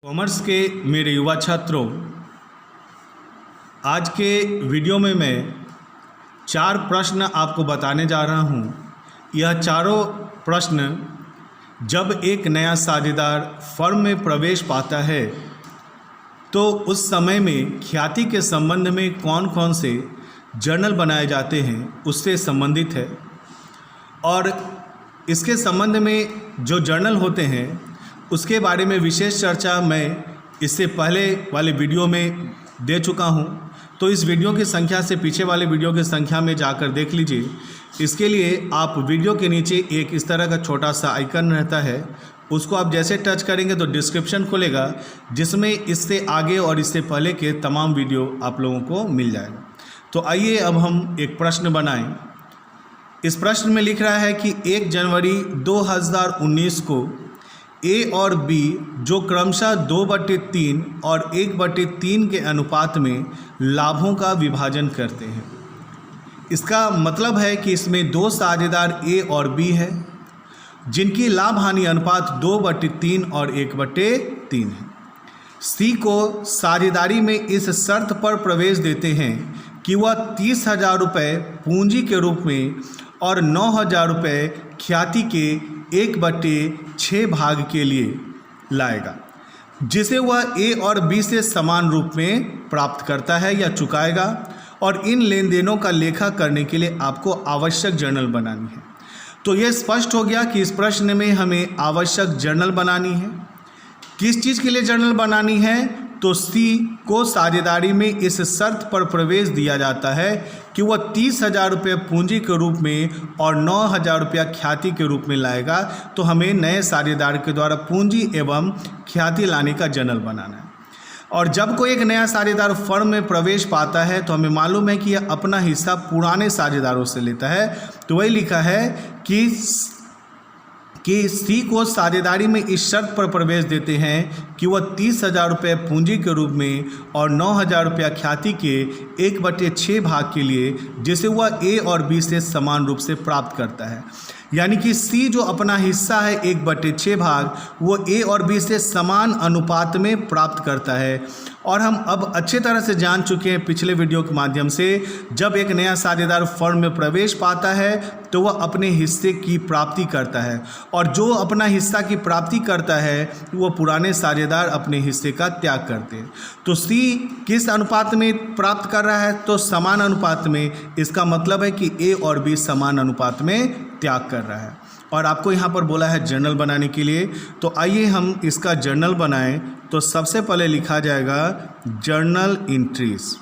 Commerce के मेरे युवा छात्रों, आज के वीडियो में मैं 4 प्रश्न आपको बताने जा रहा हूँ। यह चारों प्रश्न जब एक नया साझेदार फर्म में प्रवेश पाता है तो उस समय में ख्याति के संबंध में कौन कौन से जर्नल बनाए जाते हैं उससे संबंधित है। और इसके संबंध में जो जर्नल होते हैं उसके बारे में विशेष चर्चा मैं इससे पहले वाले वीडियो में दे चुका हूं, तो इस वीडियो की संख्या से पीछे वाले वीडियो की संख्या में जाकर देख लीजिए। इसके लिए आप वीडियो के नीचे एक इस तरह का छोटा सा आइकन रहता है, उसको आप जैसे टच करेंगे तो डिस्क्रिप्शन खुलेगा जिसमें इससे आगे और इससे पहले के तमाम वीडियो आप लोगों को मिल जाएगा। तो आइए अब हम एक प्रश्न बनाएं। इस प्रश्न में लिख रहा है कि 1 जनवरी 2019 को ए और बी जो क्रमशः 2/3 और 1/3 के अनुपात में लाभों का विभाजन करते हैं। इसका मतलब है कि इसमें 2 साझेदार ए और बी है जिनकी लाभ हानि अनुपात 2/3 और 1/3 है। सी को साझेदारी में इस शर्त पर प्रवेश देते हैं कि वह 30,000 रुपये पूंजी के रूप में और 9,000 रुपये ख्याति के 1/6 भाग के लिए लाएगा, जिसे वह ए और बी से समान रूप में प्राप्त करता है या चुकाएगा। और इन लेन देनों का लेखा करने के लिए आपको आवश्यक जर्नल बनानी है। तो यह स्पष्ट हो गया कि इस प्रश्न में हमें आवश्यक जर्नल बनानी है। किस चीज़ के लिए जर्नल बनानी है? तो सी को साझेदारी में इस शर्त पर प्रवेश दिया जाता है कि वह 30,000 रुपये पूंजी के रूप में और 9,000 रुपया ख्याति के रूप में लाएगा। तो हमें नए साझेदार के द्वारा पूंजी एवं ख्याति लाने का जर्नल बनाना है। और जब कोई एक नया साझेदार फर्म में प्रवेश पाता है तो हमें मालूम है कि यह अपना हिस्सा पुराने साझेदारों से लेता है। तो वही लिखा है कि सी को साझेदारी में इस शर्त पर प्रवेश देते हैं कि वह 30,000 रुपये पूंजी के रूप में और 9,000 रुपया ख्याति के 1/6 भाग के लिए, जिसे वह ए और बी से समान रूप से प्राप्त करता है। यानी कि सी जो अपना हिस्सा है 1/6 भाग, वो ए और बी से समान अनुपात में प्राप्त करता है। और हम अब अच्छे तरह से जान चुके हैं पिछले वीडियो के माध्यम से, जब एक नया साझेदार फर्म में प्रवेश पाता है तो वह अपने हिस्से की प्राप्ति करता है, और जो अपना हिस्सा की प्राप्ति करता है वो पुराने साझेदार अपने हिस्से का त्याग करते हैं। तो सी किस अनुपात में प्राप्त कर रहा है? तो समान अनुपात में। इसका मतलब है कि ए और बी समान अनुपात में त्याग कर रहा है। और आपको यहाँ पर बोला है जर्नल बनाने के लिए। तो आइए हम इसका जर्नल बनाएं। तो सबसे पहले लिखा जाएगा जर्नल एंट्रीज।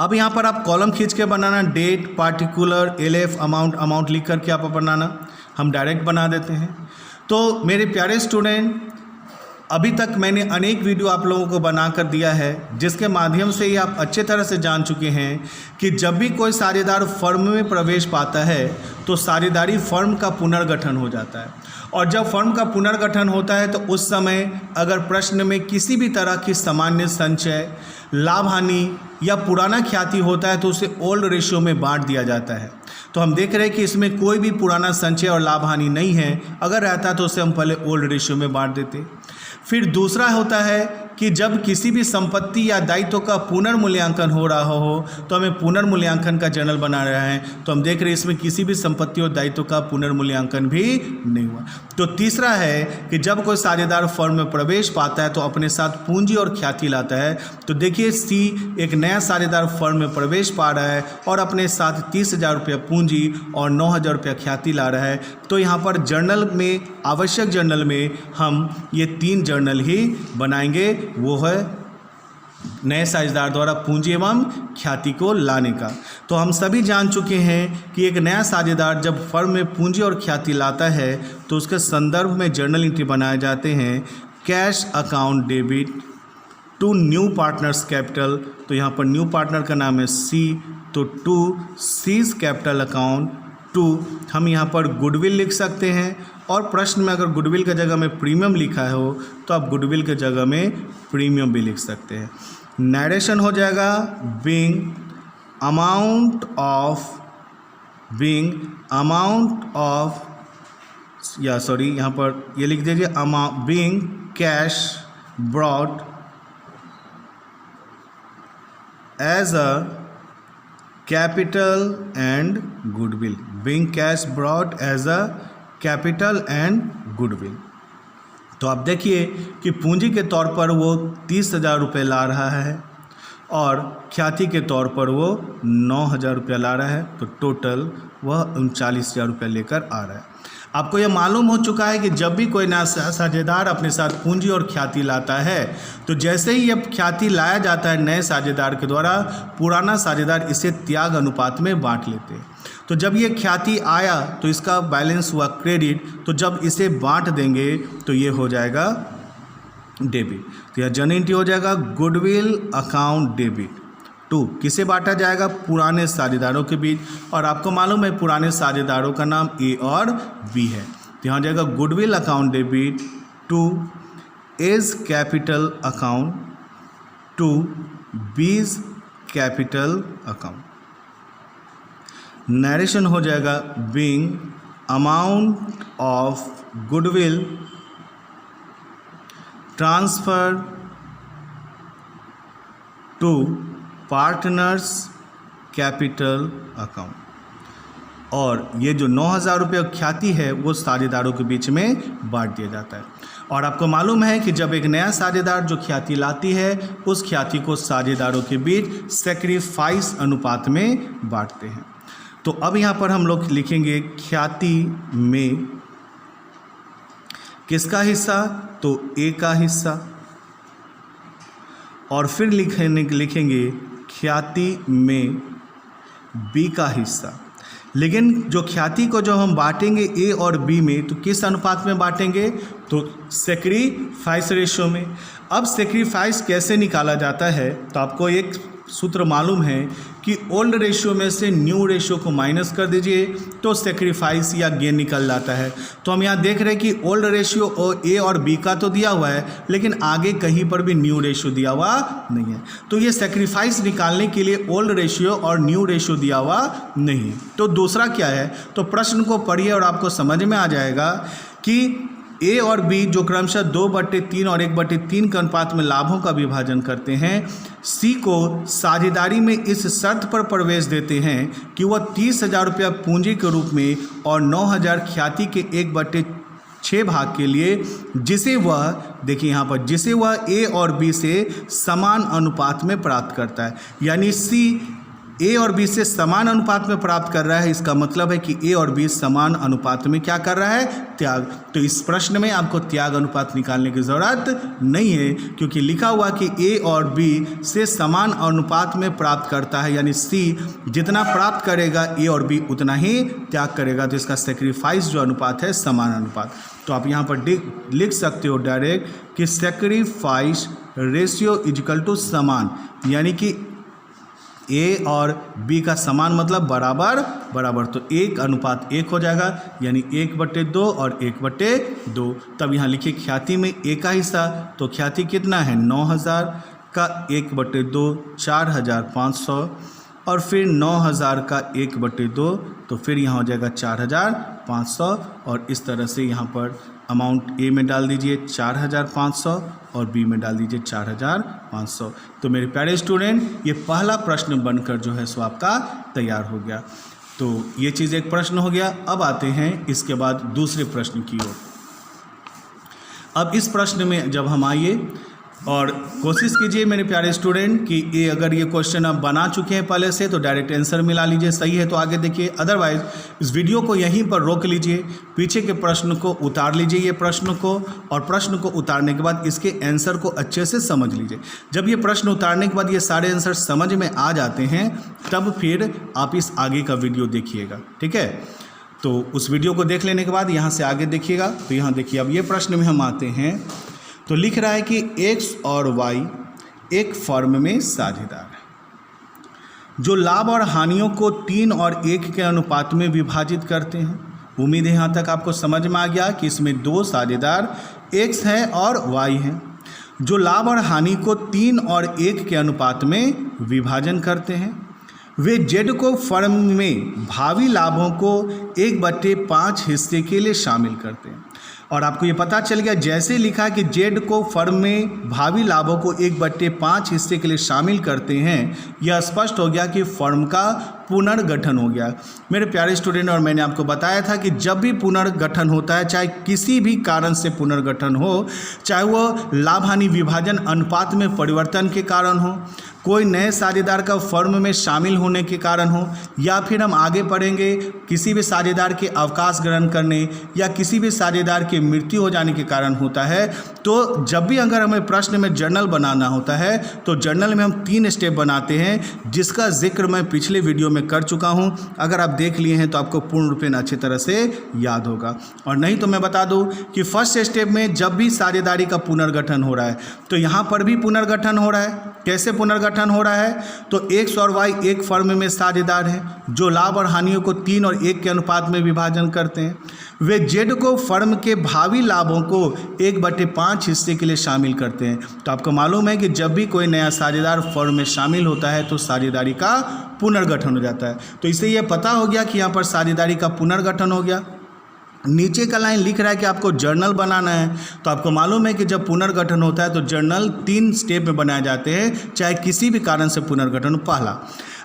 अब यहाँ पर आप कॉलम खींच के बनाना, डेट, पार्टिकुलर, एलएफ, अमाउंट लिख करके आप बनाना। हम डायरेक्ट बना देते हैं। तो मेरे प्यारे स्टूडेंट, अभी तक मैंने अनेक वीडियो आप लोगों को बनाकर दिया है जिसके माध्यम से ही आप अच्छे तरह से जान चुके हैं कि जब भी कोई साझेदार फर्म में प्रवेश पाता है तो साझेदारी फर्म का पुनर्गठन हो जाता है। और जब फर्म का पुनर्गठन होता है तो उस समय अगर प्रश्न में किसी भी तरह की सामान्य संचय, लाभ हानि या पुराना ख्याति होता है तो उसे ओल्ड रेशियो में बांट दिया जाता है। तो हम देख रहे हैं कि इसमें कोई भी पुराना संचय और लाभ हानि नहीं है। अगर रहता तो उसे हम पहले ओल्ड रेशियो में बांट देते। फिर दूसरा होता है कि जब किसी भी संपत्ति या दायित्व का पुनर्मूल्यांकन हो रहा हो तो हमें पुनर्मूल्यांकन का जर्नल बना रहे हैं। तो हम देख रहे हैं इसमें किसी भी संपत्ति और दायित्व का पुनर्मूल्यांकन भी नहीं हुआ। तो तीसरा है कि जब कोई साझेदार फर्म में प्रवेश पाता है तो अपने साथ पूंजी और ख्याति लाता है। तो देखिए सी एक नया साझेदार फर्म में प्रवेश पा रहा है और अपने साथ 30,000 रुपया पूंजी और 9,000 रुपया ख्याति ला रहा है। तो यहाँ पर जर्नल में, आवश्यक जर्नल में हम ये 3 जर्नल ही बनाएंगे। वो है नए साझेदार द्वारा पूंजी एवं ख्याति को लाने का। तो हम सभी जान चुके हैं कि एक नया साझेदार जब फर्म में पूंजी और ख्याति लाता है तो उसके संदर्भ में जर्नल एंट्री बनाए जाते हैं। Cash account debit to new partners capital. तो यहाँ पर न्यू पार्टनर का नाम है सी, तो to C's capital account to, हम यहाँ पर गुडविल लिख सकते हैं। और प्रश्न में अगर गुडविल की जगह में प्रीमियम लिखा हो तो आप गुडविल की जगह में प्रीमियम भी लिख सकते हैं। नरेशन हो जाएगा बीइंग अमाउंट ऑफ या सॉरी यहाँ पर ये लिख दीजिए being cash brought as a capital and goodwill. Being cash brought as a capital and goodwill. तो आप देखिए कि पूंजी के तौर पर वो 30,000 रुपये ला रहा है और ख्याति के तौर पर वो 9,000 रुपया ला रहा है, तो टोटल वह 39,000 रुपया लेकर आ रहा है। आपको यह मालूम हो चुका है कि जब भी कोई नया साझेदार अपने साथ पूंजी और ख्याति लाता है, तो जैसे ही यह ख्याति लाया जाता है नए साझेदार के द्वारा, पुराना साझेदार इसे त्याग अनुपात में बांट लेते हैं। तो जब ये ख्याति आया तो इसका बैलेंस हुआ क्रेडिट, तो जब इसे बांट देंगे तो ये हो जाएगा डेबिट। तो यह जर्नल एंट्री हो जाएगा गुडविल अकाउंट डेबिट टू। किसे बांटा जाएगा? पुराने साझेदारों के बीच। और आपको मालूम है पुराने साझेदारों का नाम ए और बी है, तो यहाँ जाएगा goodwill account debit to A's capital account to B's capital account. Narration हो जाएगा being amount of goodwill transfer to partners capital account. और ये जो 9,000 रुपये ख्याति है वो साझेदारों के बीच में बांट दिया जाता है। और आपको मालूम है कि जब एक नया साझेदार जो ख्याति लाती है उस ख्याति को साझेदारों के बीच सैक्रिफाइस अनुपात में बांटते हैं। तो अब यहाँ पर हम लोग लिखेंगे ख्याति में किसका हिस्सा? तो ए का हिस्सा। और फिर लिखेंगे ख्याति में बी का हिस्सा। लेकिन जो ख्याति को जो हम बांटेंगे ए और बी में, तो किस अनुपात में बांटेंगे? तो सैक्रिफाइस रेशियो में। अब सैक्रिफाइस कैसे निकाला जाता है? तो आपको एक सूत्र मालूम है कि ओल्ड रेशियो में से न्यू रेशियो को माइनस कर दीजिए तो सैक्रिफाइस या गेन निकल जाता है। तो हम यहाँ देख रहे हैं कि ओल्ड रेशियो और ए और बी का तो दिया हुआ है, लेकिन आगे कहीं पर भी न्यू रेशियो दिया हुआ नहीं है। तो ये सैक्रिफाइस निकालने के लिए ओल्ड रेशियो और न्यू रेशियो दिया हुआ नहीं है। तो दूसरा क्या है? तो प्रश्न को पढ़िए और आपको समझ में आ जाएगा कि ए और बी जो क्रमशः 2/3 और 1/3 के अनुपात में लाभों का विभाजन करते हैं, सी को साझेदारी में इस शर्त पर प्रवेश देते हैं कि वह 30,000 रुपया पूंजी के रूप में और 9,000 ख्याति के 1/6 भाग के लिए, जिसे वह देखिए यहाँ पर, जिसे वह ए और बी से समान अनुपात में प्राप्त करता है। यानी सी ए और बी से समान अनुपात में प्राप्त कर रहा है। इसका मतलब है कि ए और बी समान अनुपात में क्या कर रहा है? त्याग। तो इस प्रश्न में आपको त्याग अनुपात निकालने की ज़रूरत नहीं है, क्योंकि लिखा हुआ कि ए और बी से समान अनुपात में प्राप्त करता है, यानी सी जितना प्राप्त करेगा ए और बी उतना ही त्याग करेगा। तो इसका सैक्रिफाइस जो अनुपात है समान अनुपात। तो आप यहाँ पर लिख सकते हो डायरेक्ट कि सैक्रिफाइस रेशियो इजिकल टू समान, यानी कि ए और बी का समान मतलब बराबर बराबर। तो 1:1 हो जाएगा, यानी 1/2 और 1/2। तब यहाँ लिखिए ख्याति में ए का हिस्सा। तो ख्याति कितना है? 9,000 का 1/2 4,500 और फिर 9,000 का 1/2, तो फिर यहाँ हो जाएगा 4,500। और इस तरह से यहाँ पर अमाउंट ए में डाल दीजिए 4,500 और बी में डाल दीजिए 4,500। तो मेरे प्यारे स्टूडेंट, ये पहला प्रश्न बनकर जो है सो आपका तैयार हो गया। तो ये चीज़ एक प्रश्न हो गया। अब आते हैं इसके बाद दूसरे प्रश्न की ओर। अब इस प्रश्न में जब हम आइए और कोशिश कीजिए मेरे प्यारे स्टूडेंट कि ये अगर ये क्वेश्चन आप बना चुके हैं पहले से तो डायरेक्ट आंसर मिला लीजिए, सही है तो आगे देखिए, अदरवाइज इस वीडियो को यहीं पर रोक लीजिए, पीछे के प्रश्न को उतार लीजिए ये प्रश्न को, और प्रश्न को उतारने के बाद इसके आंसर को अच्छे से समझ लीजिए। जब ये प्रश्न उतारने के बाद ये सारे आंसर समझ में आ जाते हैं तब फिर आप इस आगे का वीडियो देखिएगा, ठीक है। तो उस वीडियो को देख लेने के बाद यहाँ से आगे देखिएगा। तो यहाँ देखिए, अब ये प्रश्न में हम आते हैं तो लिख रहा है कि एक्स और वाई एक फर्म में साझेदार है जो लाभ और हानियों को 3 और 1 के अनुपात में विभाजित करते हैं। उम्मीद है यहाँ तक आपको समझ में आ गया कि इसमें 2 साझेदार एक्स हैं और वाई हैं जो लाभ और हानि को 3 और 1 के अनुपात में विभाजन करते हैं। वे जेड को फर्म में भावी लाभों को 1/5 हिस्से के लिए शामिल करते हैं। और आपको ये पता चल गया जैसे ही लिखा कि जेड को फर्म में भावी लाभों को 1/5 हिस्से के लिए शामिल करते हैं, यह स्पष्ट हो गया कि फर्म का पुनर्गठन हो गया। मेरे प्यारे स्टूडेंट, और मैंने आपको बताया था कि जब भी पुनर्गठन होता है, चाहे किसी भी कारण से पुनर्गठन हो, चाहे वो लाभ हानि विभाजन अनुपात में परिवर्तन के कारण हो, कोई नए साझेदार का फर्म में शामिल होने के कारण हो, या फिर हम आगे पढ़ेंगे किसी भी साझेदार के अवकाश ग्रहण करने या किसी भी साझेदार की मृत्यु हो जाने के कारण होता है, तो जब भी अगर हमें प्रश्न में जर्नल बनाना होता है तो जर्नल में हम 3 स्टेप बनाते हैं, जिसका जिक्र मैं पिछले वीडियो में कर चुका हूं। अगर आप देख लिए हैं तो आपको पूर्ण रूपेण अच्छी तरह से याद होगा, और नहीं तो मैं बता दूं कि फर्स्ट स्टेप में जब भी साझेदारी का पुनर्गठन हो रहा है तो यहाँ पर भी पुनर्गठन हो रहा है। कैसे पुनर्गठन हो रहा है? तो X और Y एक फर्म में साझेदार हैं जो लाभ और हानियों को 3 और 1 के अनुपात में विभाजन करते हैं। वे जेड को फर्म के भावी लाभों को 1/5 हिस्से के लिए शामिल करते हैं। तो आपको मालूम है कि जब भी कोई नया साझेदार फर्म में शामिल होता है तो साझेदारी का पुनर्गठन हो जाता है। तो इससे यह पता हो गया कि यहाँ पर साझेदारी का पुनर्गठन हो गया। नीचे का लाइन लिख रहा है कि आपको जर्नल बनाना है, तो आपको मालूम है कि जब पुनर्गठन होता है तो जर्नल 3 स्टेप में बनाए जाते हैं, चाहे किसी भी कारण से पुनर्गठन हो। पहला,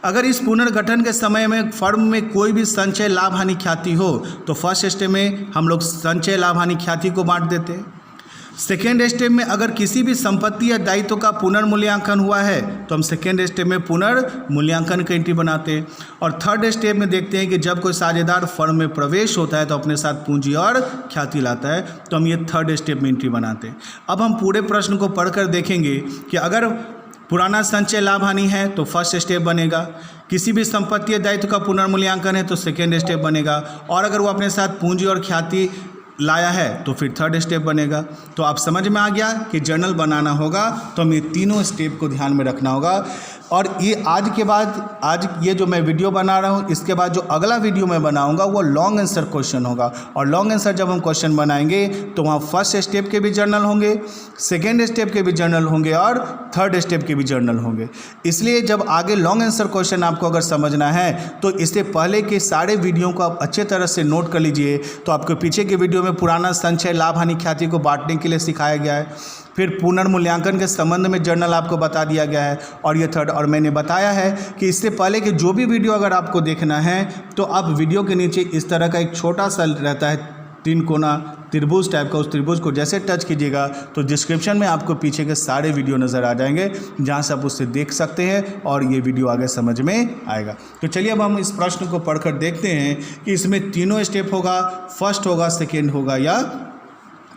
अगर इस पुनर्गठन के समय में फर्म में कोई भी संचय लाभ हानि ख्याति हो तो फर्स्ट स्टेप में हम लोग संचय लाभ हानि ख्याति को बांट देते हैं। सेकेंड स्टेप में अगर किसी भी संपत्ति या दायित्व का पुनर्मूल्यांकन हुआ है तो हम सेकेंड स्टेप में पुनर्मूल्यांकन की एंट्री बनाते हैं। और थर्ड स्टेप में देखते हैं कि जब कोई साझेदार फर्म में प्रवेश होता है तो अपने साथ पूंजी और ख्याति लाता है, तो हम ये थर्ड स्टेप में एंट्री बनाते हैं। अब हम पूरे प्रश्न को पढ़कर देखेंगे कि अगर पुराना संचय लाभ हानि है तो फर्स्ट स्टेप बनेगा, किसी भी संपत्ति या दायित्व का पुनर्मूल्यांकन है तो सेकेंड स्टेप बनेगा, और अगर वो अपने साथ पूंजी और ख्याति लाया है तो फिर थर्ड स्टेप बनेगा। तो आप समझ में आ गया कि जर्नल बनाना होगा तो हमें तीनों स्टेप को ध्यान में रखना होगा। और ये आज ये जो मैं वीडियो बना रहा हूँ, इसके बाद जो अगला वीडियो मैं बनाऊंगा वो लॉन्ग आंसर क्वेश्चन होगा। और लॉन्ग आंसर जब हम क्वेश्चन बनाएंगे तो वहाँ फर्स्ट स्टेप के भी जर्नल होंगे, सेकेंड स्टेप के भी जर्नल होंगे और थर्ड स्टेप के भी जर्नल होंगे। इसलिए जब आगे लॉन्ग आंसर क्वेश्चन आपको अगर समझना है तो इससे पहले के सारे वीडियो को आप अच्छे तरह से नोट कर लीजिए। तो आपको पीछे के वीडियो में पुराना संचय लाभ हानि ख्याति को बांटने के लिए सिखाया गया है, फिर पुनर्मूल्यांकन के संबंध में जर्नल आपको बता दिया गया है, और ये थर्ड। और मैंने बताया है कि इससे पहले कि जो भी वीडियो अगर आपको देखना है तो आप वीडियो के नीचे इस तरह का एक छोटा सा रहता है 3 कोना त्रिभुज टाइप का, उस त्रिभुज को जैसे टच कीजिएगा तो डिस्क्रिप्शन में आपको पीछे के सारे वीडियो नज़र आ जाएंगे, जहाँ से आप उससे देख सकते हैं और ये वीडियो आगे समझ में आएगा। तो चलिए अब हम इस प्रश्न को पढ़कर देखते हैं कि इसमें तीनों स्टेप होगा, फर्स्ट होगा, सेकेंड होगा या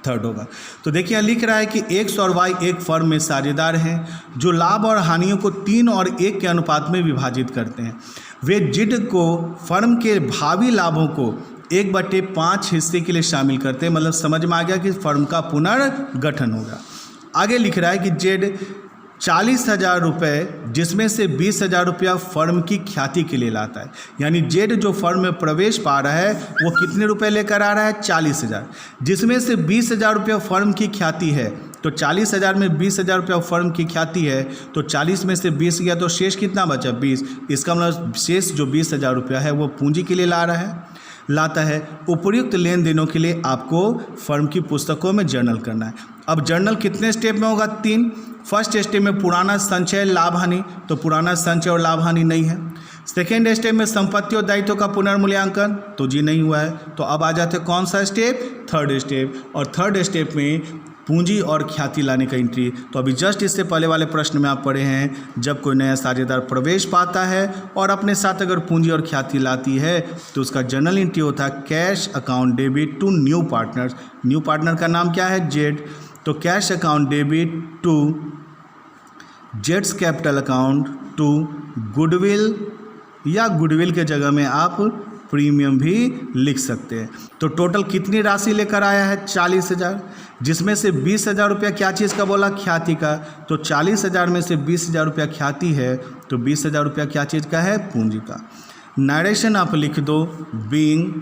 थर्ड होगा। तो देखिए यहाँ लिख रहा है कि X और Y एक फर्म में साझेदार हैं जो लाभ और हानियों को 3 और 1 के अनुपात में विभाजित करते हैं। वे जेड को फर्म के भावी लाभों को 1/5 हिस्से के लिए शामिल करते हैं। मतलब समझ में आ गया कि फर्म का पुनर्गठन होगा। आगे लिख रहा है कि जेड 40,000 रुपये, जिसमें से 20,000 रुपया फर्म की ख्याति के लिए लाता है। यानी जेड जो फर्म में प्रवेश पा रहा है वो कितने रुपए लेकर आ रहा है? 40,000, जिसमें से 20,000 रुपया फर्म की ख्याति है। तो 40,000 में 20,000 रुपया फर्म की ख्याति है, तो 40 में से 20 गया तो शेष कितना बचा? 20। इसका मतलब शेष जो 20,000 रुपया है वो पूंजी के लिए लाता है। उपर्युक्त लेन देनों के लिए आपको फर्म की पुस्तकों में जर्नल करना है। अब जर्नल कितने स्टेप में होगा? 3। फर्स्ट स्टेप में पुराना संचय लाभ हानि, तो पुराना संचय और लाभ हानि नहीं है। सेकेंड स्टेप में संपत्ति और दायित्व का पुनर्मूल्यांकन, तो जी नहीं हुआ है। तो अब आ जाते कौन सा स्टेप? Third step. और थर्ड स्टेप में पूंजी और ख्याति लाने का एंट्री। तो अभी जस्ट इससे पहले वाले प्रश्न में आप पढ़े हैं, जब कोई नया साझेदार प्रवेश पाता है और अपने साथ अगर पूंजी और ख्याति लाती है तो उसका जर्नल एंट्री होता है cash account debit to new partners. New partner का नाम क्या है? जेड। तो कैश अकाउंट डेबिट टू जेड्स कैपिटल अकाउंट टू गुडविल, या गुडविल के जगह में आप प्रीमियम भी लिख सकते हैं। तो टोटल कितनी राशि लेकर आया है? 40,000, जिसमें से 20,000 रुपया क्या चीज़ का बोला? ख्याति का। तो 40,000 में से 20,000 रुपया ख्याति है, तो 20,000 रुपया क्या चीज़ का है? पूंजी का। नरेशन आप लिख दो, being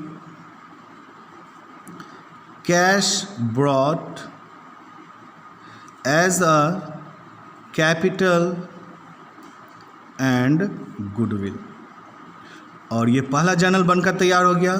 cash brought as a capital and goodwill. और ये पहला जर्नल बनकर तैयार हो गया।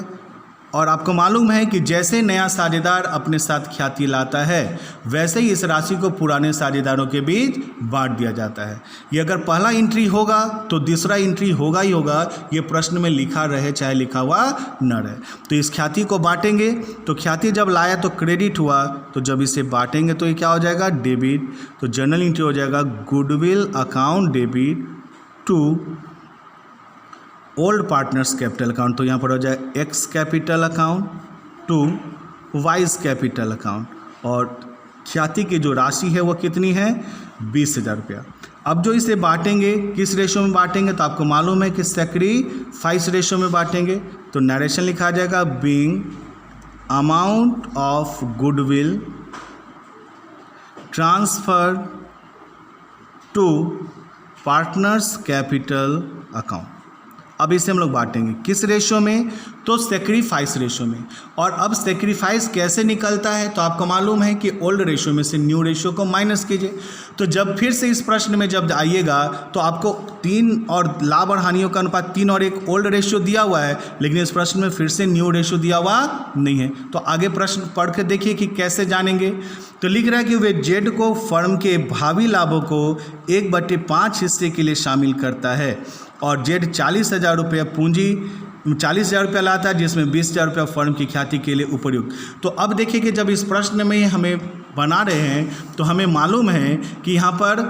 और आपको मालूम है कि जैसे नया साझेदार अपने साथ ख्याति लाता है वैसे ही इस राशि को पुराने साझेदारों के बीच बांट दिया जाता है। ये अगर पहला एंट्री होगा तो दूसरा एंट्री होगा ही होगा, ये प्रश्न में लिखा रहे चाहे लिखा हुआ न रहे। तो इस ख्याति को बांटेंगे, तो ख्याति जब लाया तो क्रेडिट हुआ, तो जब इसे बांटेंगे तो ये क्या हो जाएगा, डेबिट। तो जनरल एंट्री हो जाएगा goodwill account debit to old partners capital account. तो यहाँ पर हो जाए X capital account to Y's capital account, और ख्याति की जो राशि है वो कितनी है, 20,000 रुपया। अब जो इसे बांटेंगे किस रेशो में बांटेंगे, तो आपको मालूम है कि सैक्रिफाइस रेशो में बांटेंगे। तो नरेशन लिखा जाएगा being amount of goodwill transfer to partners capital account. अब इसे हम लोग बांटेंगे किस रेशो में, तो सैक्रिफाइस रेशो में। और अब सैक्रिफाइस कैसे निकलता है, तो आपको मालूम है कि ओल्ड रेशो में से न्यू रेशो को माइनस कीजिए। तो जब फिर से इस प्रश्न में जब आइएगा तो आपको 3 और लाभ और हानियों का अनुपात 3 और 1 ओल्ड रेशो दिया हुआ है, लेकिन इस प्रश्न में फिर से न्यू रेशो दिया हुआ नहीं है। तो आगे प्रश्न पढ़ के देखिए कि कैसे जानेंगे। तो लिख रहा है कि वे जेड को फर्म के भावी लाभों को 1/5 हिस्से के लिए शामिल करता है, और जेड 40,000 रुपये पूंजी 40,000 रुपया लाता है, जिसमें 20,000 रुपया फर्म की ख्याति के लिए उपयुक्त। तो अब देखिए कि जब इस प्रश्न में हमें बना रहे हैं तो हमें मालूम है कि यहाँ पर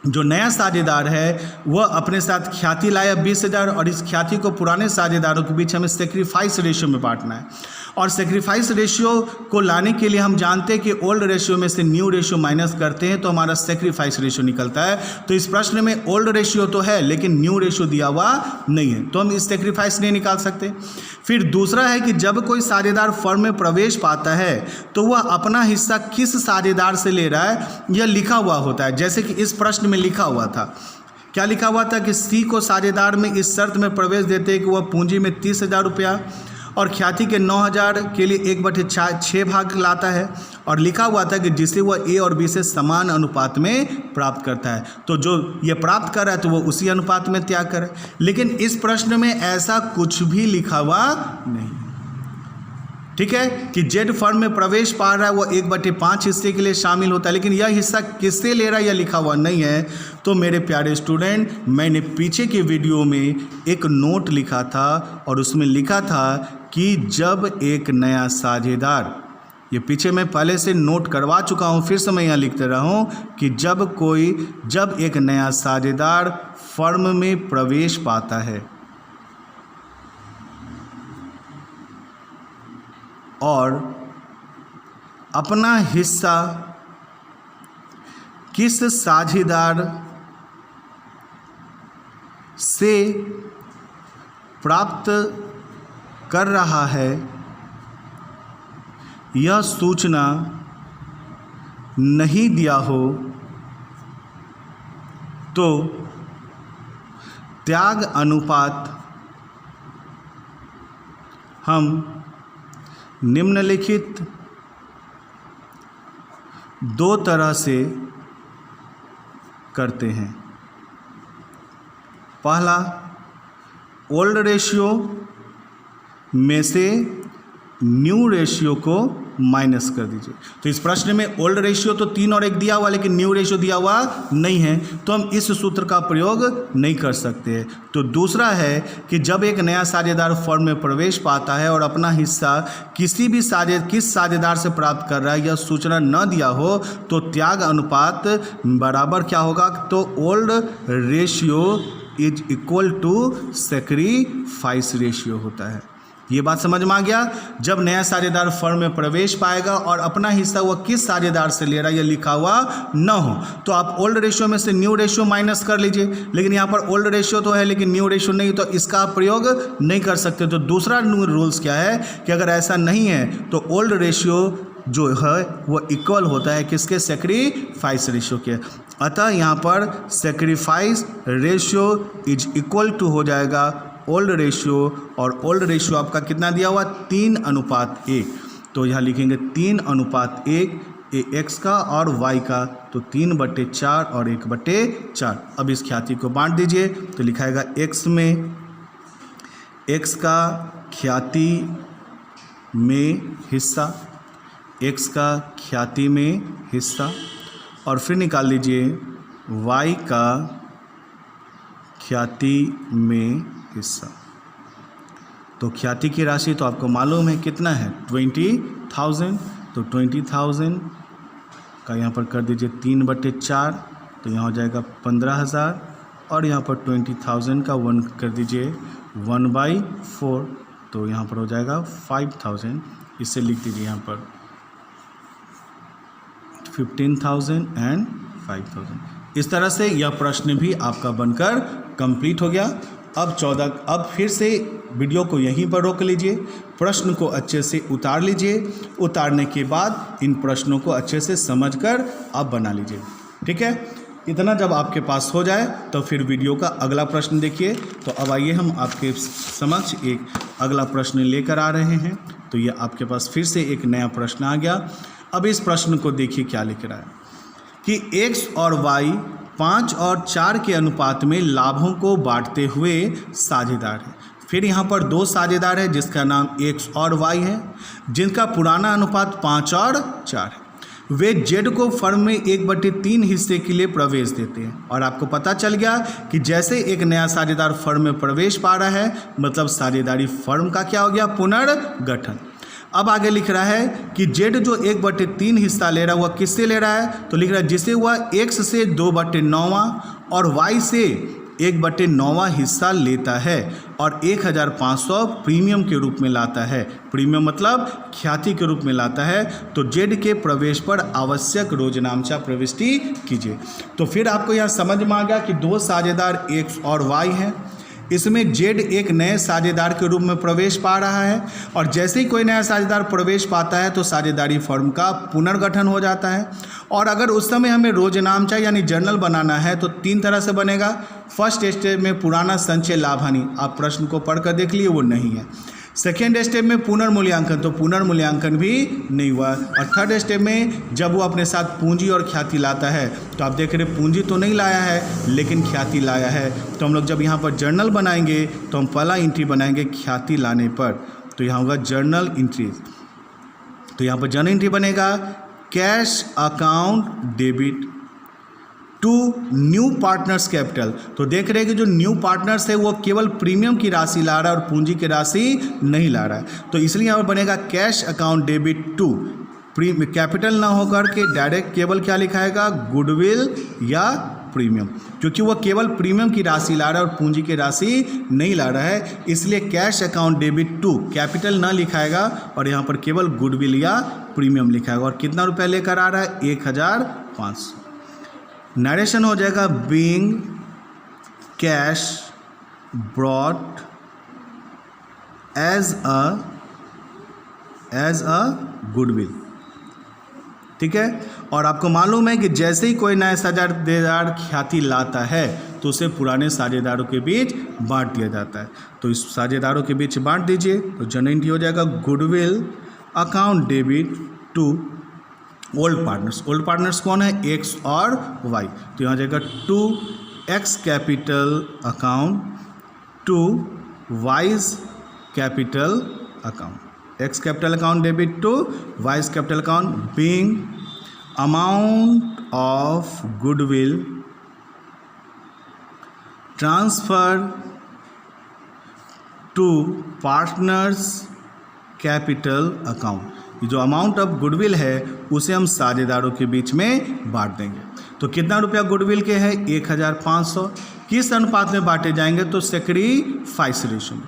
जो नया साझेदार है वह अपने साथ ख्याति लाया 20,000, और इस ख्याति को पुराने साझेदारों के बीच हमें सैक्रिफाइस रेशियो में बांटना है। और सैक्रिफाइस रेशियो को लाने के लिए हम जानते हैं कि ओल्ड रेशियो में से न्यू रेशियो माइनस करते हैं तो हमारा सैक्रिफाइस रेशियो निकलता है। तो इस प्रश्न में ओल्ड रेशियो तो है लेकिन न्यू रेशियो दिया हुआ नहीं है, तो हम इस सैक्रिफाइस नहीं निकाल सकते। फिर दूसरा है कि जब कोई साझेदार फर्म में प्रवेश पाता है तो वह अपना हिस्सा किस साझेदार से ले रहा है यह लिखा हुआ होता है। जैसे कि इस प्रश्न में लिखा हुआ था, क्या लिखा हुआ था कि सी को साझेदार में इस शर्त में प्रवेश देते हैं कि वह पूंजी में 30,000 रुपया और ख्याति के 9,000 के लिए 1/6 भाग लाता है, और लिखा हुआ था कि जिसे वह ए और बी से समान अनुपात में प्राप्त करता है। तो जो ये प्राप्त कर रहा है तो वो उसी अनुपात में त्याग करे। लेकिन इस प्रश्न में ऐसा कुछ भी लिखा हुआ नहीं, ठीक है, कि जेड फर्म में प्रवेश पा रहा है वो 1/5 हिस्से के लिए शामिल होता है, लेकिन यह हिस्सा किससे ले रहा है यह लिखा हुआ नहीं है। तो मेरे प्यारे स्टूडेंट, मैंने पीछे के वीडियो में एक नोट लिखा था और उसमें लिखा था कि जब एक नया साझेदार, ये पीछे मैं पहले से नोट करवा चुका हूँ, फिर से मैं यहाँ लिखते रहा हूँ कि जब एक नया साझेदार फर्म में प्रवेश पाता है और अपना हिस्सा किस साझेदार से प्राप्त कर रहा है यह सूचना नहीं दिया हो तो त्याग अनुपात हम निम्नलिखित 2 तरह से करते हैं। पहला, ओल्ड रेशियो में से न्यू रेशियो को माइनस कर दीजिए। तो इस प्रश्न में ओल्ड रेशियो तो 3 और 1 दिया हुआ लेकिन न्यू रेशियो दिया हुआ नहीं है, तो हम इस सूत्र का प्रयोग नहीं कर सकते। तो दूसरा है कि जब एक नया साझेदार फर्म में प्रवेश पाता है और अपना हिस्सा किस साझेदार से प्राप्त कर रहा है यह सूचना न दिया हो तो त्याग अनुपात बराबर क्या होगा, तो old ratio is equal to sacrifice ratio होता है। ये बात समझ में आ गया। जब नया साझेदार फर्म में प्रवेश पाएगा और अपना हिस्सा वह किस साझेदार से ले रहा है यह लिखा हुआ न हो तो आप ओल्ड रेशियो में से न्यू रेशियो माइनस कर लीजिए। लेकिन यहाँ पर ओल्ड रेशियो तो है लेकिन न्यू रेशियो नहीं, तो इसका आप प्रयोग नहीं कर सकते। तो दूसरा रूल्स क्या है कि अगर ऐसा नहीं है तो ओल्ड रेशियो जो है वो इक्वल होता है किसके, सैक्रिफाइस रेशियो के। अतः यहाँ पर sacrifice ratio is equal to हो जाएगा ओल्ड रेशियो, और ओल्ड रेशियो आपका कितना दिया हुआ, 3:1। तो यहाँ लिखेंगे 3:1 एक्स का और वाई का, तो 3/4 और 1/4। अब इस ख्याति को बांट दीजिए तो लिखाएगा एक्स में एक्स का ख्याति में हिस्सा, x का ख्याति में हिस्सा, और फिर निकाल लीजिए y का ख्याति में हिस्सा। तो ख्याति की राशि तो आपको मालूम है कितना है, 20,000। तो 20,000 का यहाँ पर कर दीजिए 3/4, तो यहाँ हो जाएगा 15,000, और यहाँ पर 20,000 का 1 कर दीजिए 1/4, तो यहाँ पर हो जाएगा 5,000। इसे लिख दीजिए यहाँ पर 15,000 एंड 5,000। इस तरह से यह प्रश्न भी आपका बनकर कंप्लीट हो गया। अब फिर से वीडियो को यहीं पर रोक लीजिए, प्रश्न को अच्छे से उतार लीजिए, उतारने के बाद इन प्रश्नों को अच्छे से समझकर आप बना लीजिए। ठीक है, इतना जब आपके पास हो जाए तो फिर वीडियो का अगला प्रश्न देखिए। तो अब आइए हम आपके समक्ष एक अगला प्रश्न लेकर आ रहे हैं। तो ये आपके पास फिर से एक नया प्रश्न आ गया। अब इस प्रश्न को देखिए क्या लिख रहा है कि x और y 5 और 4 के अनुपात में लाभों को बांटते हुए साझेदार है। फिर यहाँ पर दो साझेदार है जिसका नाम x और y है, जिनका पुराना अनुपात 5 और 4 है। वे जेड को फर्म में 1/3 हिस्से के लिए प्रवेश देते हैं। और आपको पता चल गया कि जैसे एक नया साझेदार फर्म में प्रवेश पा रहा है, मतलब साझेदारी फर्म का क्या हो गया, पुनर्गठन। अब आगे लिख रहा है कि जेड जो 1/3 हिस्सा ले रहा है वह किससे ले रहा है, तो लिख रहा है जिसे वह x से 2/9 और y से 1/9 हिस्सा लेता है और 1,500 प्रीमियम के रूप में लाता है। प्रीमियम मतलब ख्याति के रूप में लाता है। तो जेड के प्रवेश पर आवश्यक रोजनामचा प्रविष्टि कीजिए। तो फिर आपको यहाँ समझ में आ गया कि दो साझेदार x और y हैं। इसमें जेड एक नए साझेदार के रूप में प्रवेश पा रहा है, और जैसे ही कोई नया साझेदार प्रवेश पाता है तो साझेदारी फर्म का पुनर्गठन हो जाता है। और अगर उस समय हमें रोजनामचा यानी जर्नल बनाना है तो 3 तरह से बनेगा। फर्स्ट स्टेप में पुराना संचय लाभ हानि, आप प्रश्न को पढ़कर देख लिए, वो नहीं है। सेकेंड स्टेप में पुनर्मूल्यांकन, तो पुनर्मूल्यांकन भी नहीं हुआ। और थर्ड स्टेप में जब वो अपने साथ पूंजी और ख्याति लाता है, तो आप देख रहे पूंजी तो नहीं लाया है लेकिन ख्याति लाया है। तो हम लोग जब यहाँ पर जर्नल बनाएंगे तो हम पहला एंट्री बनाएंगे ख्याति लाने पर, तो यहाँ होगा जर्नल एंट्री। तो यहाँ पर जर्नल एंट्री बनेगा cash account debit to new partners capital. तो देख रहे हैं कि जो न्यू पार्टनर्स है वो केवल प्रीमियम की राशि ला रहा है और पूंजी की राशि नहीं ला रहा है। तो इसलिए यहाँ पर बनेगा cash account debit to, capital ना होकर के डायरेक्ट केवल क्या लिखाएगा, गुडविल या प्रीमियम, क्योंकि वो केवल प्रीमियम की राशि ला रहा है और पूंजी की राशि नहीं ला रहा है। इसलिए cash account debit to capital ना लिखाएगा और यहाँ पर केवल गुडविल या प्रीमियम लिखाएगा। और कितना रुपया लेकर आ रहा है, 1,500। नरेशन हो जाएगा being cash brought as a goodwill. ठीक है, और आपको मालूम है कि जैसे ही कोई नया साझेदार ख्याति लाता है तो उसे पुराने साझेदारों के बीच बांट दिया जाता है। तो इस साझेदारों के बीच बांट दीजिए। तो जनरल हो जाएगा goodwill account debit to old partners. Old partners कौन है, एक्स और वाई। तो यहाँ जाएगा to X capital account to Y's capital account. X capital account debit to Y's capital account being amount of goodwill transfer to partners capital account. ये जो amount of goodwill है उसे हम साझेदारों के बीच में बांट देंगे। तो कितना रुपया गुडविल के है, 1,500। किस अनुपात में बांटे जाएंगे, तो सेक्रीफाइस रेशो में।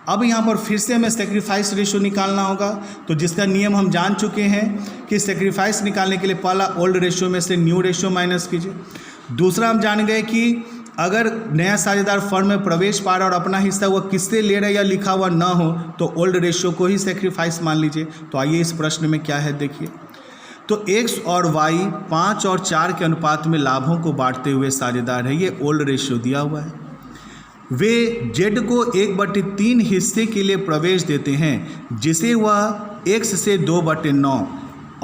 अब यहाँ पर फिर से हमें सेक्रीफाइस रेशो निकालना होगा। तो जिसका नियम हम जान चुके हैं कि सेक्रीफाइस निकालने के लिए पहला ओल्ड रेशो में से न्यू रेशो माइनस कीजिए। दूसरा हम जान गए कि अगर नया साझेदार फर्म में प्रवेश पा रहा और अपना हिस्सा वो किससे ले रहा है या लिखा हुआ ना हो तो ओल्ड रेशियो को ही सेक्रीफाइस मान लीजिए। तो आइए इस प्रश्न में क्या है देखिए। तो x और y 5 और 4 के अनुपात में लाभों को बांटते हुए साझेदार है, ये ओल्ड रेशियो दिया हुआ है। वे z को 1/3 हिस्से के लिए प्रवेश देते हैं जिसे वह x से 2/9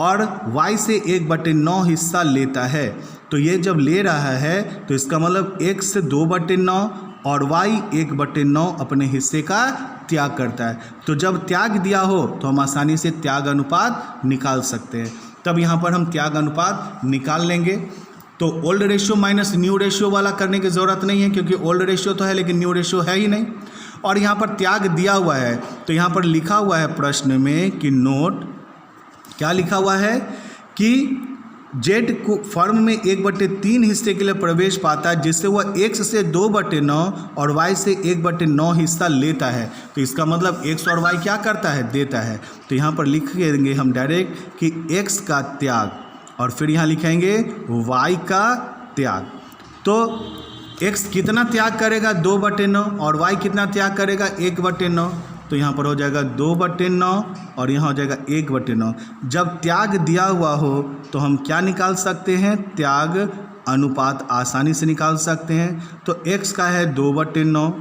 और y से 1/9 हिस्सा लेता है। तो ये जब ले रहा है तो इसका मतलब x से 2/9 और y 1/9 अपने हिस्से का त्याग करता है। तो जब त्याग दिया हो तो हम आसानी से त्याग अनुपात निकाल सकते हैं। तब यहाँ पर हम त्याग अनुपात निकाल लेंगे। तो old ratio minus new ratio वाला करने की ज़रूरत नहीं है, क्योंकि ओल्ड रेशियो तो है लेकिन न्यू रेशियो है ही नहीं। और यहाँ पर त्याग दिया हुआ है, तो यहाँ पर लिखा हुआ है प्रश्न में कि नोट, क्या लिखा हुआ है कि जेड को फर्म में 1/3 हिस्से के लिए प्रवेश पाता है, जिससे वह x से 2/9 और y से 1/9 हिस्सा लेता है। तो इसका मतलब x और y क्या करता है, देता है। तो यहाँ पर लिख देंगे हम डायरेक्ट कि x का त्याग, और फिर यहाँ लिखेंगे y का त्याग। तो x कितना त्याग करेगा, 2/9, और y कितना त्याग करेगा, 1/9। तो यहाँ पर हो जाएगा 2/9 और यहाँ हो जाएगा 1/9। जब त्याग दिया हुआ हो तो हम क्या निकाल सकते हैं, त्याग अनुपात आसानी से निकाल सकते हैं। तो x का है 2/9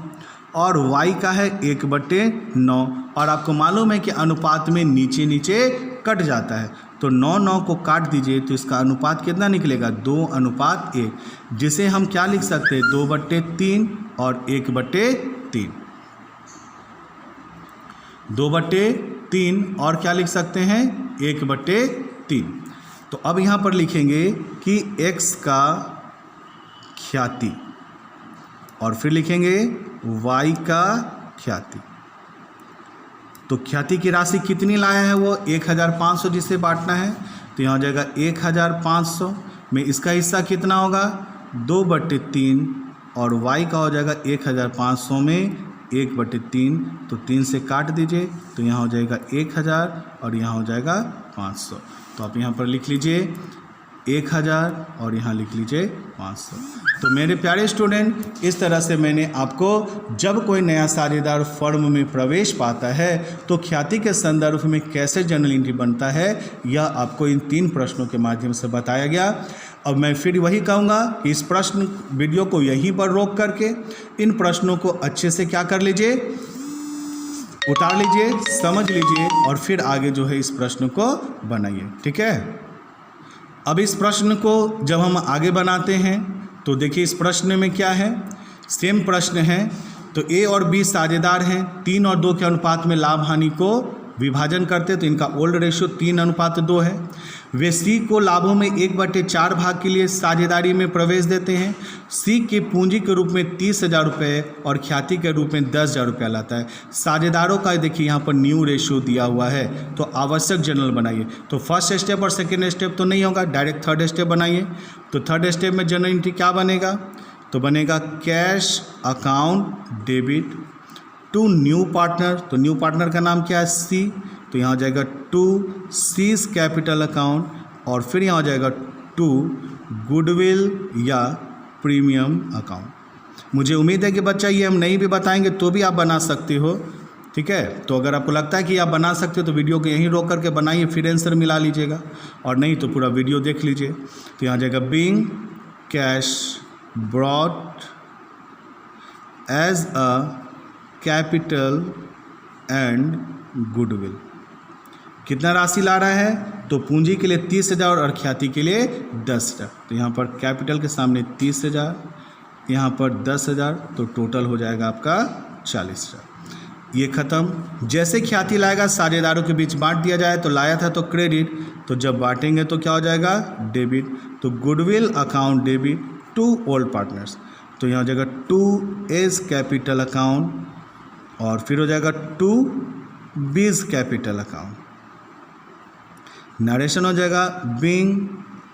और y का है 1/9, और आपको मालूम है कि अनुपात में नीचे नीचे कट जाता है। तो 9 को काट दीजिए तो इसका अनुपात कितना निकलेगा, 2:1, जिसे हम क्या लिख सकते हैं, 2/3 और 1/3। 2/3 और क्या लिख सकते हैं, 1/3। तो अब यहाँ पर लिखेंगे कि x का ख्याति, और फिर लिखेंगे y का ख्याति। तो ख्याति की राशि कितनी लाया है, वो 1500 जिसे बांटना है। तो यहाँ हो जाएगा 1500 में इसका हिस्सा कितना होगा, 2/3, और y का हो जाएगा 1500 में 1/3। तो 3 से काट दीजिए तो यहाँ हो जाएगा 1000 और यहाँ हो जाएगा 500। तो आप यहाँ पर लिख लीजिए 1000 और यहाँ लिख लीजिए 500। तो मेरे प्यारे स्टूडेंट, इस तरह से मैंने आपको जब कोई नया साझेदार फर्म में प्रवेश पाता है तो ख्याति के संदर्भ में कैसे जर्नल एंट्री बनता है, यह आपको इन 3 प्रश्नों के माध्यम से बताया गया। अब मैं फिर वही कहूँगा कि इस प्रश्न वीडियो को यहीं पर रोक करके इन प्रश्नों को अच्छे से क्या कर लीजिए, उतार लीजिए, समझ लीजिए, और फिर आगे जो है इस प्रश्न को बनाइए। ठीक है। अब इस प्रश्न को जब हम आगे बनाते हैं तो देखिए इस प्रश्न में क्या है, सेम प्रश्न है। तो ए और बी साझेदार हैं, 3 और 2 के अनुपात में लाभ हानि को विभाजन करते, तो इनका ओल्ड रेशियो 3:2 है। वे सी को लाभों में 1/4 भाग के लिए साझेदारी में प्रवेश देते हैं। सी की पूंजी के रूप में 30,000 रुपये और ख्याति के रूप में 10,000 रुपया लाता है। साझेदारों का देखिए यहाँ पर न्यू रेशियो दिया हुआ है, तो आवश्यक जर्नल बनाइए। तो फर्स्ट स्टेप और सेकेंड स्टेप तो नहीं होगा, डायरेक्ट थर्ड स्टेप बनाइए। तो थर्ड स्टेप में जर्नल एंट्री क्या बनेगा, तो बनेगा cash account debit to new partner. तो न्यू पार्टनर का नाम क्या है, सी। तो यहाँ हो जाएगा टू सीज कैपिटल अकाउंट, और फिर यहाँ हो जाएगा टू गुडविल या प्रीमियम अकाउंट। मुझे उम्मीद है कि बच्चा ये हम नहीं भी बताएंगे तो भी आप बना सकते हो। ठीक है। तो अगर आपको लगता है कि आप बना सकते हो तो वीडियो को यहीं रोक करके बनाइए, फिर आंसर मिला लीजिएगा, और नहीं तो पूरा वीडियो देख लीजिए। तो यहाँ जाएगा being cash brought as a capital and goodwill. कितना राशि ला रहा है, तो पूंजी के लिए 30,000 और ख्याति के लिए 10,000। तो यहाँ पर कैपिटल के सामने 30,000, यहाँ पर 10,000, तो टोटल हो जाएगा आपका 40,000। ये ख़त्म। जैसे ख्याति लाएगा साझेदारों के बीच बांट दिया जाए, तो लाया था तो क्रेडिट, तो जब बांटेंगे तो क्या हो जाएगा, डेबिट। तो goodwill account debit to old partners. तो यहाँ हो जाएगा टू एज कैपिटल अकाउंट, और फिर हो जाएगा to B's capital account. Narration हो जाएगा being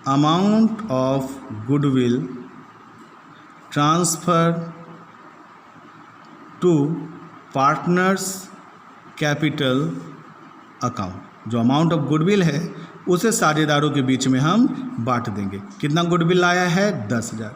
amount of goodwill transfer to partners capital account. जो अमाउंट ऑफ गुडविल है उसे साझेदारों के बीच में हम बांट देंगे। कितना गुडविल आया है, 10,000।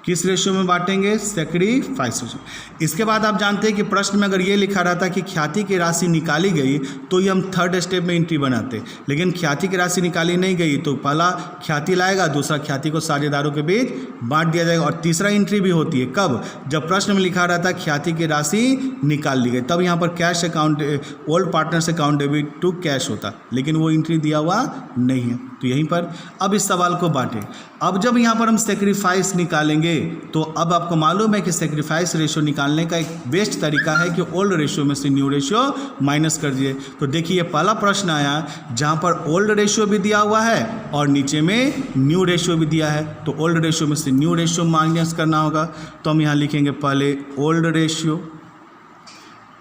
किस रेशियो में बांटेंगे, सेक्रीफाइस रेशियो। इसके बाद आप जानते हैं कि प्रश्न में अगर ये लिखा रहता कि ख्याति की राशि निकाली गई तो ये हम थर्ड स्टेप में एंट्री बनाते, लेकिन ख्याति की राशि निकाली नहीं गई तो पहला ख्याति लाएगा, दूसरा ख्याति को साझेदारों के बीच बांट दिया जाएगा, और तीसरा एंट्री भी होती है कब, जब प्रश्न में लिखा रहता ख्याति की राशि निकाल ली गई, तब यहाँ पर cash account old partners account debit to cash होता, लेकिन वो एंट्री दिया हुआ नहीं है। तो यहीं पर अब इस सवाल को बांटें। अब जब यहाँ पर हम सेक्रीफाइस निकालेंगे तो अब आपको मालूम है कि सेक्रीफाइस रेशियो निकालने का एक बेस्ट तरीका है कि ओल्ड रेशियो में से न्यू रेशियो माइनस कर दिए। तो देखिए पहला प्रश्न आया जहाँ पर ओल्ड रेशियो भी दिया हुआ है और नीचे में न्यू रेशियो भी दिया है, तो ओल्ड रेशियो में से न्यू रेशियो माइनस करना होगा। तो हम यहाँ लिखेंगे पहले ओल्ड रेशियो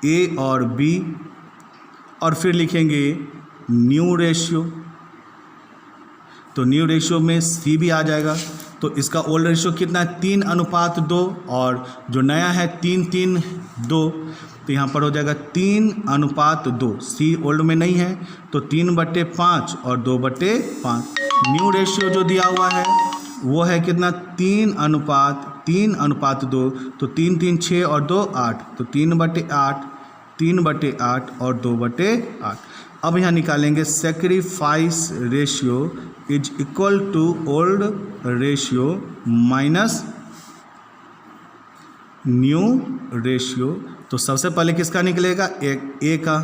ए और बी, और फिर लिखेंगे न्यू रेशियो, तो न्यू रेशियो में सी भी आ जाएगा। तो इसका ओल्ड रेशियो कितना है 3:2 और जो नया है 3:3:2, तो यहाँ पर हो जाएगा 3:2। सी ओल्ड में नहीं है तो 3/5 और 2/5। न्यू रेशियो जो दिया हुआ है वो है कितना 3:2, तो 3 3 6 और 2 8, तो 3/8, 3/8 और 2/8। अब यहाँ निकालेंगे sacrifice ratio is equal to old ratio minus new ratio. तो सबसे पहले किसका निकलेगा ए का,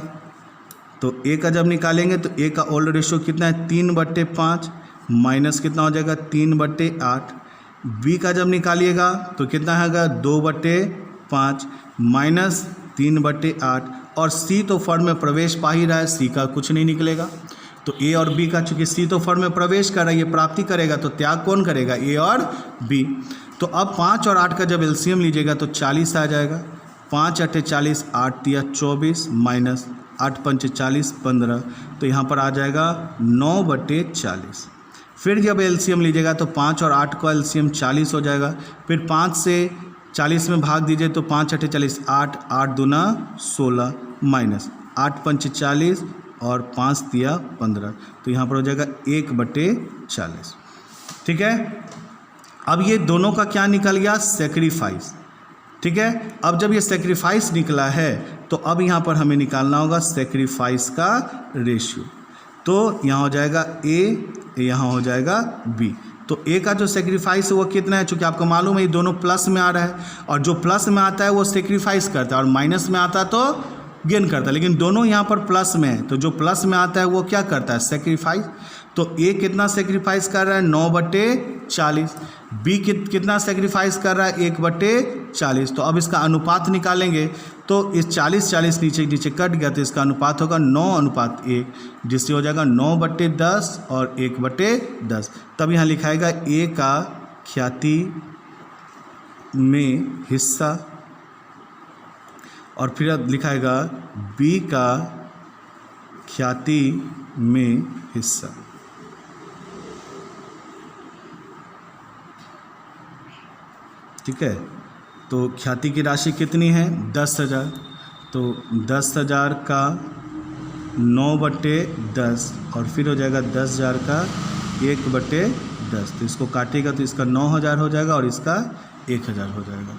तो ए का जब निकालेंगे तो ए का ओल्ड रेशियो कितना है 3/5 माइनस कितना हो जाएगा 3/8। बी का जब निकालिएगा तो कितना होगा 2/5 माइनस 3/8, और सी तो फर्म में प्रवेश पा ही रहा है, सी का कुछ नहीं निकलेगा। तो ए और बी का, चूंकि सी तो फर्म में प्रवेश कर रहा है, ये प्राप्ति करेगा, तो त्याग कौन करेगा ए और बी। तो अब 5 और 8 का जब एलसीएम लीजिएगा तो 40 आ जाएगा। 5 8 40, 8 3 24 माइनस 8 5 40 15, तो यहाँ पर आ जाएगा 9/40। फिर जब एलसीएम लीजिएगा तो 5 और 8 का एलसीएम 40 हो जाएगा। फिर 5 से 40 में भाग दीजिए तो 5 8 40, 8 8 दूना 16 माइनस 8 5 40 और 5 3 15, तो यहाँ पर हो जाएगा 1/40। ठीक है, अब ये दोनों का क्या निकल गया सेक्रीफाइस। ठीक है, अब जब ये सेक्रीफाइस निकला है तो अब यहाँ पर हमें निकालना होगा सेक्रीफाइस का रेशियो। तो यहाँ हो जाएगा ए, यहाँ हो जाएगा बी। तो ए का जो सेक्रीफाइस है वो कितना है, चूँकि आपको मालूम है ये दोनों प्लस में आ रहा है, और जो प्लस में आता है वो सेक्रीफाइस करता है और माइनस में आता है तो गेन करता है, लेकिन दोनों यहाँ पर प्लस में है, तो जो प्लस में आता है वो क्या करता है सेक्रीफाइस। तो ए कितना सेक्रीफाइस कर रहा है 9/40, बी कितना सेक्रीफाइस कर रहा है 1/40। तो अब इसका अनुपात निकालेंगे तो इस 40 नीचे नीचे कट गया, तो इसका अनुपात होगा 9:1, जिससे हो जाएगा 9/10 और 1/10। तब यहाँ लिखाएगा ए का ख्याति में हिस्सा, और फिर अब लिखाएगा बी का ख्याति में हिस्सा। ठीक है, तो ख्याति की राशि कितनी है 10,000, तो 10,000 का 9/10 और फिर हो जाएगा 10,000 का 1/10। तो इसको काटेगा तो इसका 9,000 हो जाएगा और इसका 1,000 हो जाएगा।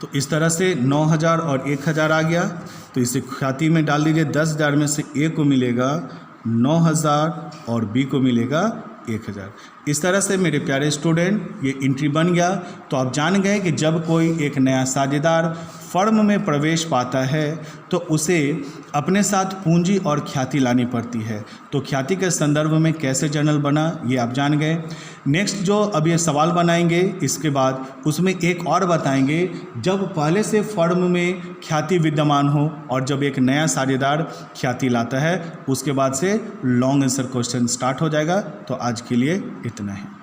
तो इस तरह से 9,000 और 1,000 आ गया, तो इसे ख्याति में डाल दीजिए। 10,000 में से ए को मिलेगा 9,000 और बी को मिलेगा 1,000। इस तरह से मेरे प्यारे स्टूडेंट ये एंट्री बन गया। तो आप जान गए कि जब कोई एक नया साझेदार फर्म में प्रवेश पाता है तो उसे अपने साथ पूंजी और ख्याति लानी पड़ती है। तो ख्याति के संदर्भ में कैसे जर्नल बना ये आप जान गए। नेक्स्ट जो अब ये सवाल बनाएंगे इसके बाद उसमें एक और बताएंगे, जब पहले से फर्म में ख्याति विद्यमान हो और जब एक नया साझेदार ख्याति लाता है उसके बाद से लॉन्ग आंसर क्वेश्चन स्टार्ट हो जाएगा। तो आज के लिए इतना ही।